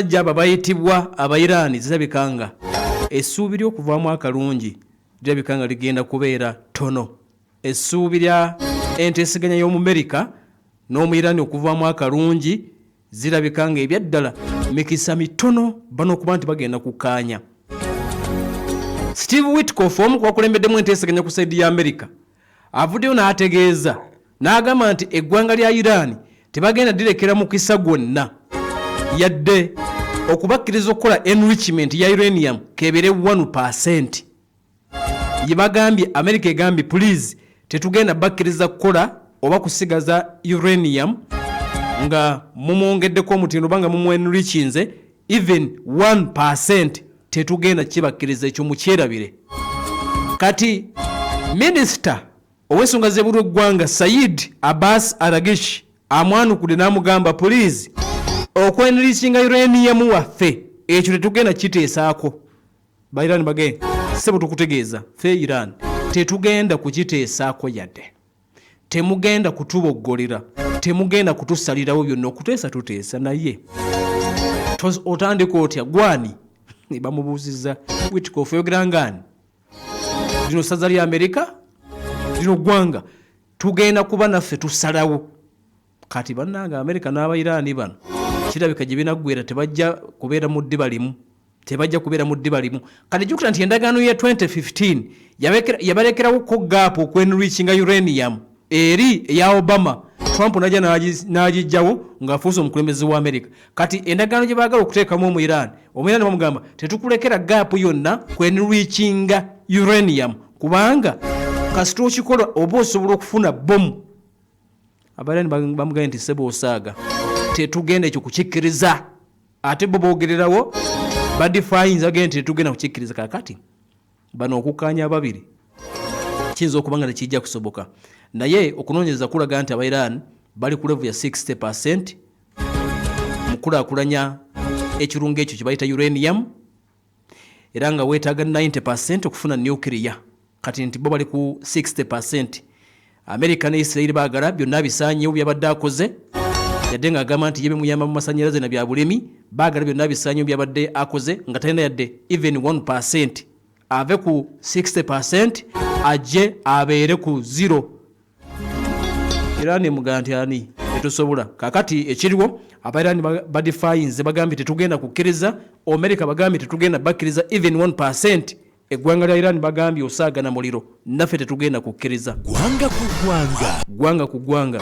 Jaba bayitibwa abayirani zirabikanga essuubi ly'okuvaamu akalungi lirabikanga ligenda kubeera tono. Essuubi lya enteeseganya y'Omumerika n'Omuyirani okuvaamu akalungi zirabikanga ebyaddala mikisa mitono bano okuba nti bagenda kukkaanya. Steve Witkoff omu ku bakulembeddemu enteeseganya ku saidi ya Amerika avuddeyo n'ategeeza n'agamba nti eggwanga lya Iran tebagenda direkera mu kisa gwonna yadde okubakkiriza okukola enrichment ya uranium kebere 1%. Yebagambye America egambye please tetugenda bakkiriza kukola oba kusigaza uranium nga mumwongeddeko omutindo banga mumwenrichinze even 1% tetugenda kibakkiriza ekyo mukyerabire. Kati Minister ow'ensonga z'ebweru w'eggwanga Said Abbas Araghchi amwanukudde n'amugamba please okwenrichinga uranium waffe ekyo tetugenda kiteesaako. Bayirani bage sebo tukutegeeza fe Iran tetugenda kukiteesaako yadde. Temugenda kutuboggolera, temugenda kutusalirawo byonna okuteesa tuteesa naye. Otandika otya gwani bamubuuzizza Witkoff oyogera ngani? Lino ssaza lya Amerika lino ggwanga tugenda kuba naffe tusalawo. Kati bannanga Amerika n'Abayiraani bano kirabika gye binaggwera tebajja kubeera mu ddiba limu. Tebajja kubeera mu ddiba limu. Kati jjukira nti endagaano ya 2015 yabalekerawo ko gaapu okwenrichinga uranium eri eya Obama. Trump najja n'agijjawo ng'afuuse omukulembeze wa Amerika. Kati endagaano gye baagala okuteekamu mu Iran, Omuyirani bamugamba tetukulekera gaapu yonna kwenrichinga uranium kubanga kasita okikola oba osobola okufuna bomu. Abayirani bamugambye nti sebo osaaga tetugenda ekyo kukikkiriza. Ate bo boogererawo badifayinza bagenda nti tetugenda kukikkiriza. Kakati bano okukkaanya ababiri kiyinza okuba nga tekijja kusoboka. Naye okunoonyereza kulaga nti Abayirani bali ku level ya 60% mu kulaakulanya ekirungo ekyo kye bayita uranium era nga weetaaga 90% okufuna nuclear. Kati nti bo bali ku 60%. Amerika ne Israel baagala byonna bisaanyewo byabadde akoze yadde ng'agamba nti yebe muyamba mu masannyalaze na bya bulemi baagala byonna bisaanyewo byabadde akoze nga talina yadde even 1%. Ave ku 60% ajje abeere ku 0. Iran emugamba nti ani tetusobola. Kakati ekiriwo Abayirani badifayinze bagambye tetugenda kukkiriza. Amerika bagambye tetugenda bakkiriza even 1%. Eggwanga lya Iran bagambye osaaga na muliro naffe tetugenda kukkiriza. Gwanga ku gwanga. Gwanga ku gwanga.